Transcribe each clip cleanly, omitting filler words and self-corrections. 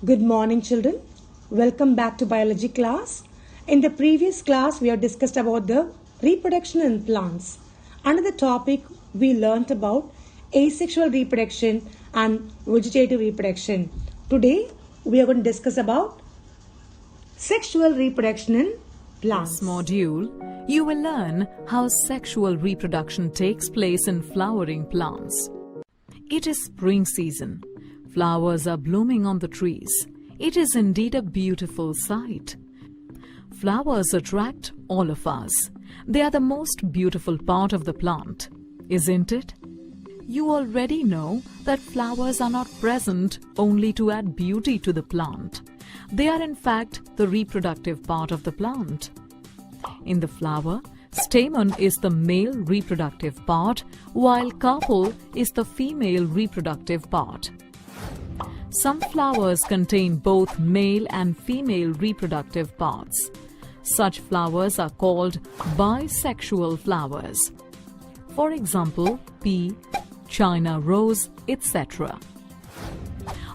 Good morning, children. Welcome back to biology class. In the previous class, we have discussed about the reproduction in plants. Under the topic, we learnt about asexual reproduction and vegetative reproduction. Today, we are going to discuss about sexual reproduction in plants. This module, you will learn how sexual reproduction takes place in flowering plants. It is spring season. Flowers are blooming on the trees. It is indeed a beautiful sight. Flowers attract all of us. They are the most beautiful part of the plant, isn't it? You already know that flowers are not present only to add beauty to the plant. They are in fact the reproductive part of the plant. In the flower, stamen is the male reproductive part, while carpel is the female reproductive part. Some flowers contain both male and female reproductive parts. Such flowers are called bisexual flowers. For example, pea, China rose, etc.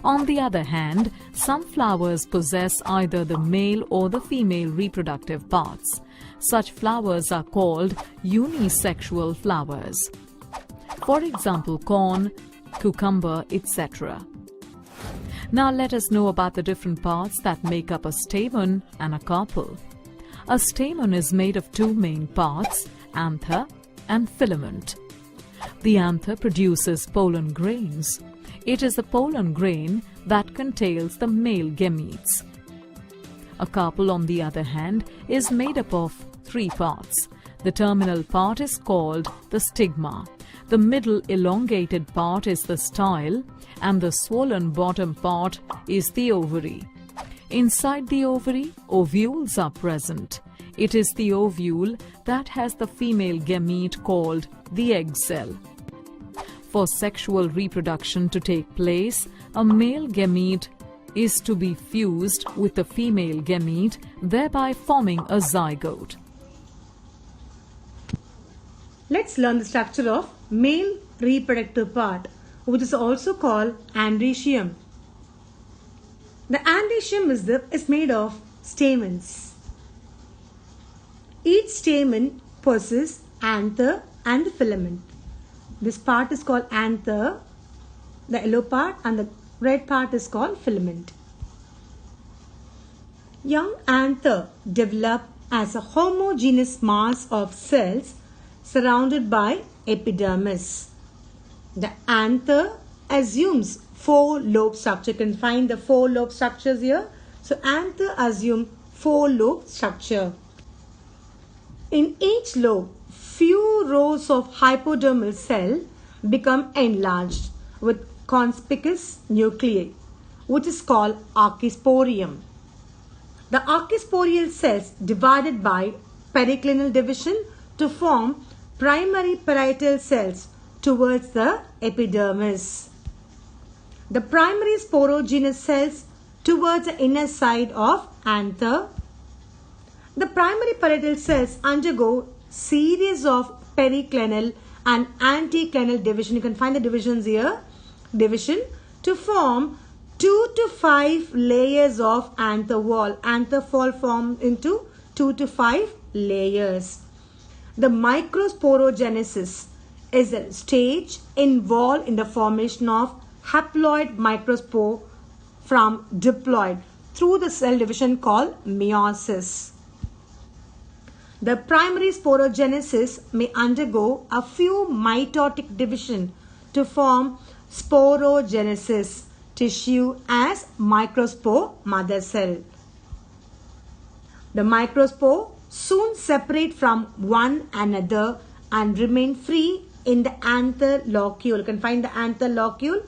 On the other hand, some flowers possess either the male or the female reproductive parts. Such flowers are called unisexual flowers. For example, corn, cucumber, etc. Now let us know about the different parts that make up a stamen and a carpel. A stamen is made of two main parts, anther and filament. The anther produces pollen grains. It is the pollen grain that contains the male gametes. A carpel, on the other hand, is made up of three parts. The terminal part is called the stigma. The middle elongated part is the style, and the swollen bottom part is the ovary. Inside the ovary, ovules are present. It is the ovule that has the female gamete called the egg cell. For sexual reproduction to take place, a male gamete is to be fused with the female gamete, thereby forming a zygote. Let's learn the structure of male reproductive part, which is also called androecium. The androecium is made of stamens. Each stamen possesses anther and filament. This part is called anther, the yellow part, and the red part is called filament. Young anther develop as a homogeneous mass of cells surrounded by epidermis. The anther assumes four-lobe structure. You can find the four-lobe structures here. So anther assumes four-lobe structure. In each lobe, few rows of hypodermal cell become enlarged with conspicuous nuclei, which is called archisporium. The archisporial cells divided by periclinal division to form primary parietal cells towards the epidermis. The primary sporogenous cells towards the inner side of anther. The primary parietal cells undergo series of periclinal and anticlinal division. You can find the divisions here. Division to form 2 to 5 layers of anther wall. Anther wall formed into 2 to 5 layers. The microsporogenesis is a stage involved in the formation of haploid microspore from diploid through the cell division called meiosis. The primary sporogenesis may undergo a few mitotic division to form sporogenesis tissue as microspore mother cell. The microspore soon separate from one another and remain free in the anther locule. You can find the anther locule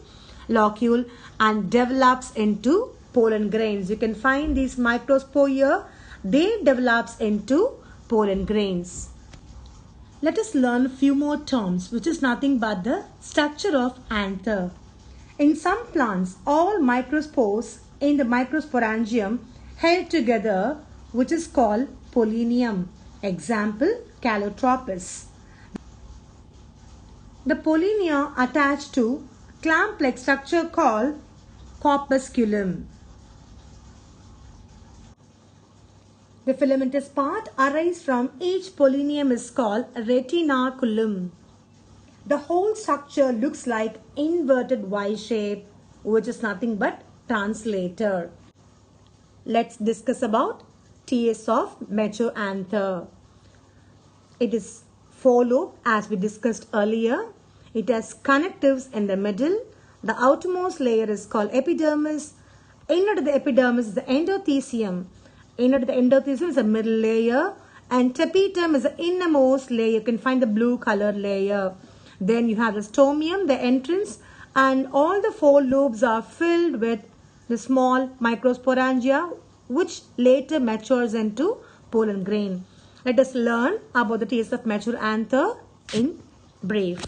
and develops into pollen grains. You can find these microspore here. They develops into pollen grains. Let us learn a few more terms, which is nothing but the structure of anther. In some plants, all microspores in the microsporangium held together, which is called pollinium. Example, Calotropis. The pollinia attached to clamp-like structure called corpusculum. The filamentous part arise from each pollinium is called retinaculum. The whole structure looks like inverted Y shape, which is nothing but translator. Let's discuss about TS of mature anther. It is four-lobe as we discussed earlier. It has connectives in the middle. The outermost layer is called epidermis. Inner to the epidermis is the endothecium. Inner to the endothecium is the middle layer. And tapetum is the innermost layer. You can find the blue color layer. Then you have the stomium, the entrance. And all the four lobes are filled with the small microsporangia, which later matures into pollen grain. Let us learn about the TS of mature anther in brief.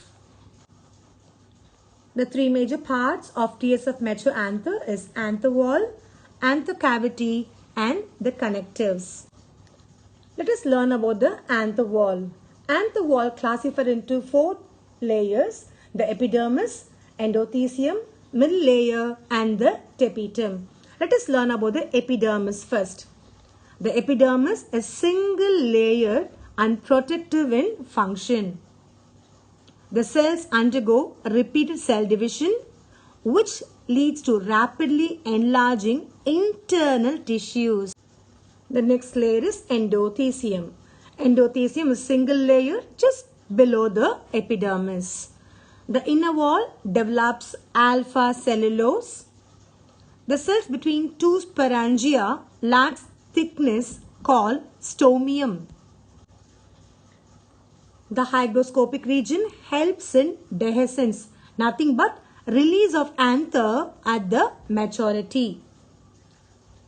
The three major parts of TS of mature anther is anther wall, anther cavity, and the connectives. Let us learn about the anther wall. Anther wall classified into four layers: the epidermis, endothecium, middle layer, and the tapetum. Let us learn about the epidermis first. The epidermis is single layered and protective in function. The cells undergo repeated cell division, which leads to rapidly enlarging internal tissues. The next layer is endothecium. Endothecium is single layer just below the epidermis. The inner wall develops alpha cellulose. The cells between two sporangia lacks thickness called stomium. The hygroscopic region helps in dehiscence, nothing but release of anther at the maturity.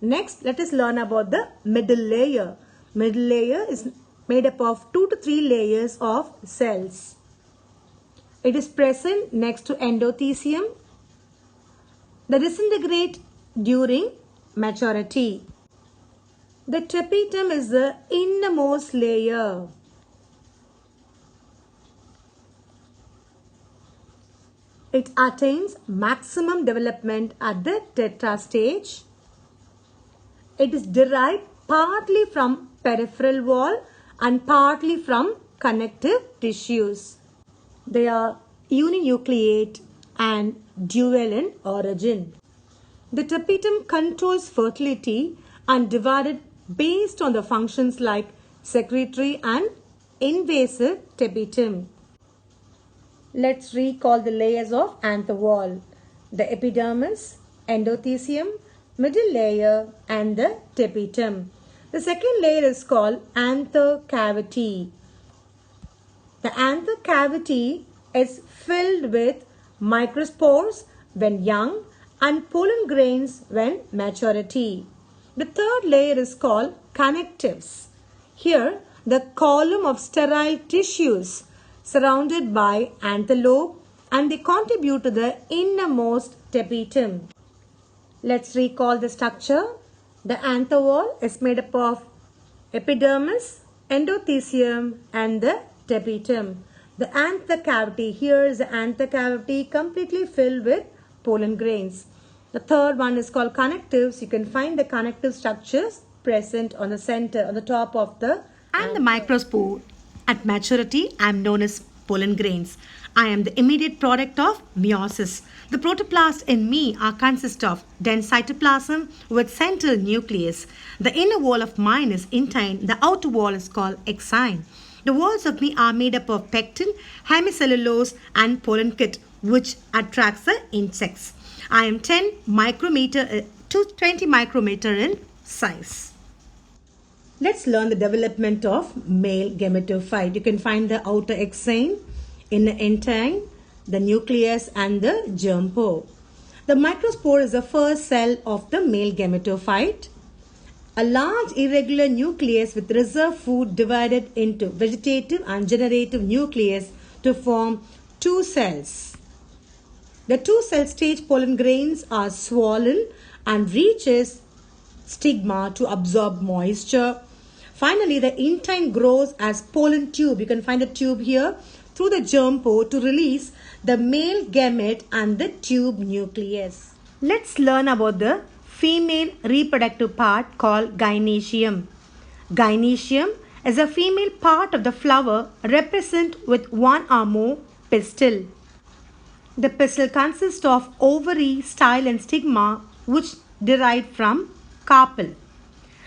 Next, let us learn about the middle layer. Middle layer is made up of 2 to 3 layers of cells. It is present next to endothecium. They disintegrate during maturity. The tapetum is the innermost layer. It attains maximum development at the tetra stage. It is derived partly from peripheral wall and partly from connective tissues. They are uninucleate and dual in origin. The tapetum controls fertility and divided based on the functions like secretory and invasive tapetum. Let's recall the layers of anther wall: the epidermis, endothecium, middle layer, and the tapetum. The second layer is called anther cavity. The anther cavity is filled with microspores when young and pollen grains when maturity. The third layer is called connectives. Here, the column of sterile tissues surrounded by anther lobe, and they contribute to the innermost tapetum. Let's recall the structure. The anther wall is made up of epidermis, endothecium, and the tapetum. The anther cavity, here is the anther cavity completely filled with pollen grains. The third one is called connectives. You can find the connective structures present on the center, on the top of the and the microspore. At maturity, I am known as pollen grains. I am the immediate product of meiosis. The protoplast in me consist of dense cytoplasm with central nucleus. The inner wall of mine is intine. The outer wall is called exine. The walls of me are made up of pectin, hemicellulose, and pollen kit, which attracts the insects. I am 10 micrometer to 20 micrometer in size. Let's learn the development of male gametophyte. You can find the outer exine, inner intine, the nucleus, and the germ pore. The microspore is the first cell of the male gametophyte. A large irregular nucleus with reserve food divided into vegetative and generative nucleus to form two cells. The two cell stage pollen grains are swollen and reaches stigma to absorb moisture. Finally, the intine grows as pollen tube. You can find a tube here through the germ pore to release the male gamete and the tube nucleus. Let's learn about the female reproductive part called gynoecium. Gynoecium is a female part of the flower represented with one or more pistil. The pistil consists of ovary, style and stigma which derive from carpel.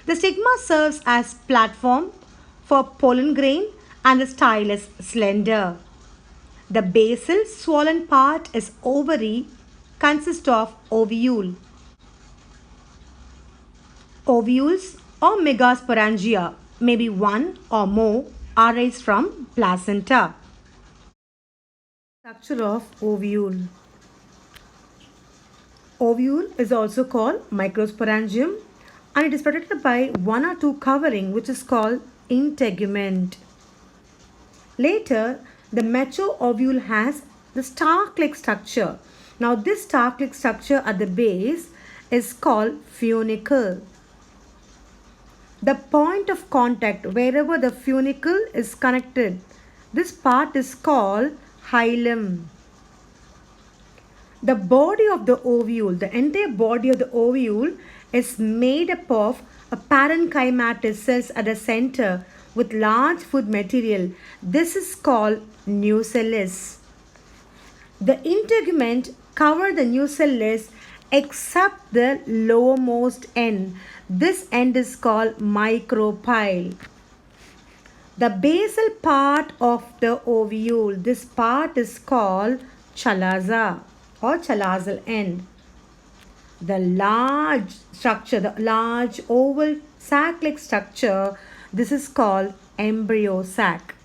The stigma serves as platform for pollen grain and the style is slender. The basal swollen part is ovary, consists of ovule. Ovules or megasporangia, maybe one or more, arise from placenta. Structure of ovule. Ovule is also called microsporangium and it is protected by one or two covering which is called integument. Later, the mature ovule has the stalk-like structure. Now this stalk-like structure at the base is called funicle. The point of contact wherever the funicle is connected, this part is called hilum. The body of the ovule, the entire body of the ovule is made up of a parenchymatous cells at the center with large food material. This is called nucellus. The integument cover the nucellus except the lowermost end. This end is called micropyle. The basal part of the ovule, this part is called chalaza or chalazal end. The large structure, the large oval sac-like structure, this is called embryo sac.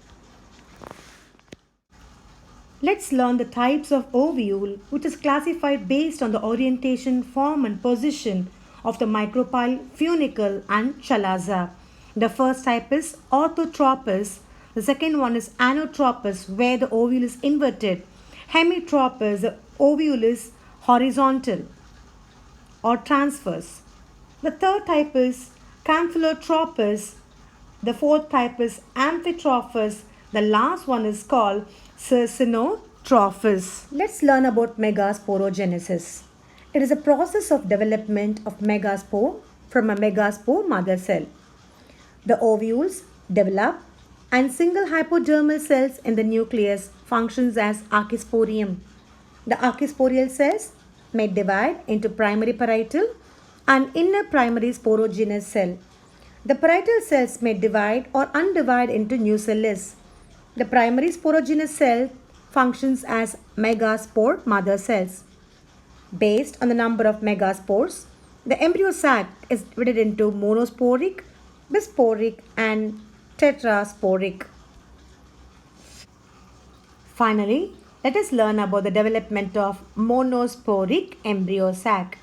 Let's learn the types of ovule which is classified based on the orientation, form and position of the micropyle, funicle and chalaza. The first type is orthotropous. The second one is anotropous where the ovule is inverted. Hemitropous, the ovule is horizontal or transverse. The third type is camphilotropous. The fourth type is amphitropous. The last one is called cercinotrophus. Let's learn about megasporogenesis. It is a process of development of megaspore from a megaspore mother cell. The ovules develop and single hypodermal cells in the nucleus functions as archisporium. The archisporial cells may divide into primary parietal and inner primary sporogenous cell. The parietal cells may divide or undivide into nucellus. The primary sporogenous cell functions as megaspore mother cells. Based on the number of megaspores, the embryo sac is divided into monosporic, bisporic and tetrasporic. Finally, let us learn about the development of monosporic embryo sac.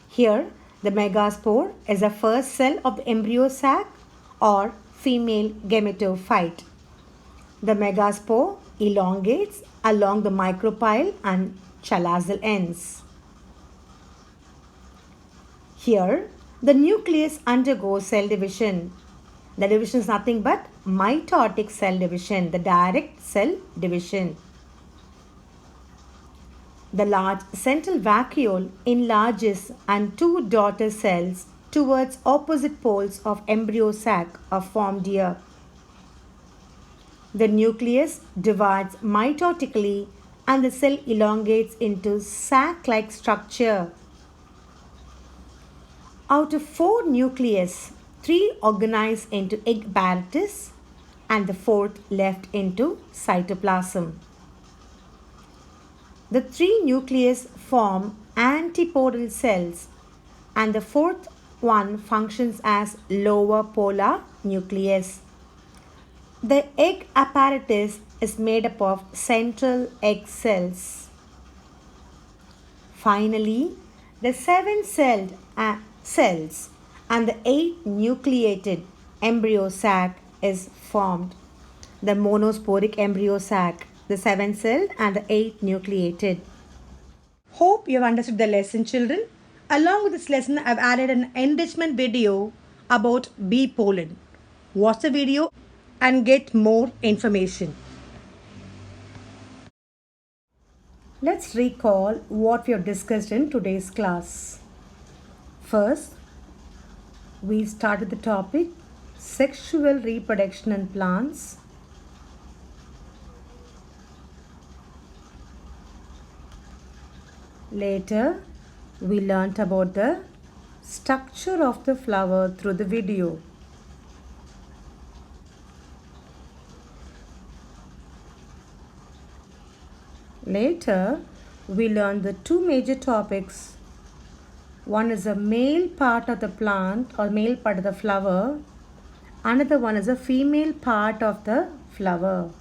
Here, the megaspore is the first cell of the embryo sac or female gametophyte. The megaspore elongates along the micropyle and chalazal ends. Here, the nucleus undergoes cell division. The division is nothing but mitotic cell division, the direct cell division. The large central vacuole enlarges and two daughter cells towards opposite poles of embryo sac are formed here. The nucleus divides mitotically and the cell elongates into sac-like structure. Out of 4 nucleus, 3 organize into egg apparatus and the 4th left into cytoplasm. The 3 nucleus form antipodal cells and the 4th one functions as lower polar nucleus. The egg apparatus is made up of central egg cells. Finally, the 7-celled cells and the 8 nucleated embryo sac is formed. The monosporic embryo sac, the 7-celled and the 8 nucleated. Hope you have understood the lesson, children. Along with this lesson, I have added an enrichment video about bee pollen. Watch the video and get more information. Let's recall what we have discussed in today's class. First, we started the topic sexual reproduction in plants. Later, we learnt about the structure of the flower through the video. Later, we learned the two major topics. One is a male part of the plant or male part of the flower. Another one is a female part of the flower.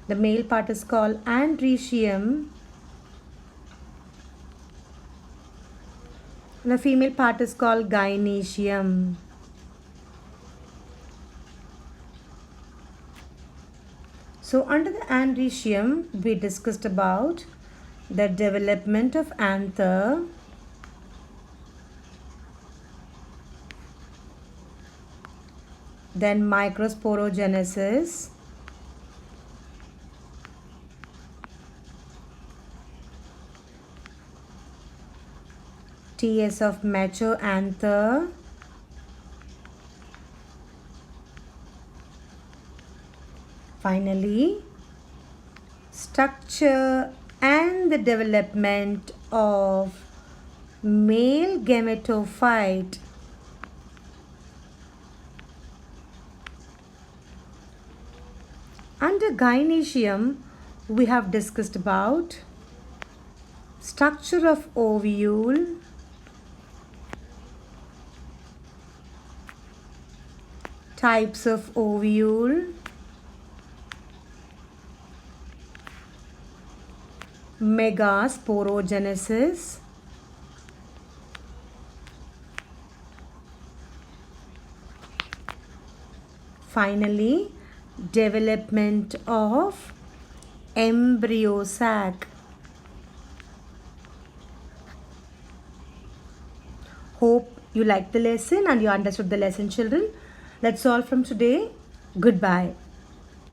The male part is called androecium. The female part is called gynoecium. So under the androecium, we discussed about the development of anther, then microsporogenesis, TS of mature anther, finally structure and the development of male gametophyte. Under gynoecium, we have discussed about structure of ovule, types of ovule, megasporogenesis, finally development of embryo sac. Hope you liked the lesson and you understood the lesson, children. That's all from today. Goodbye.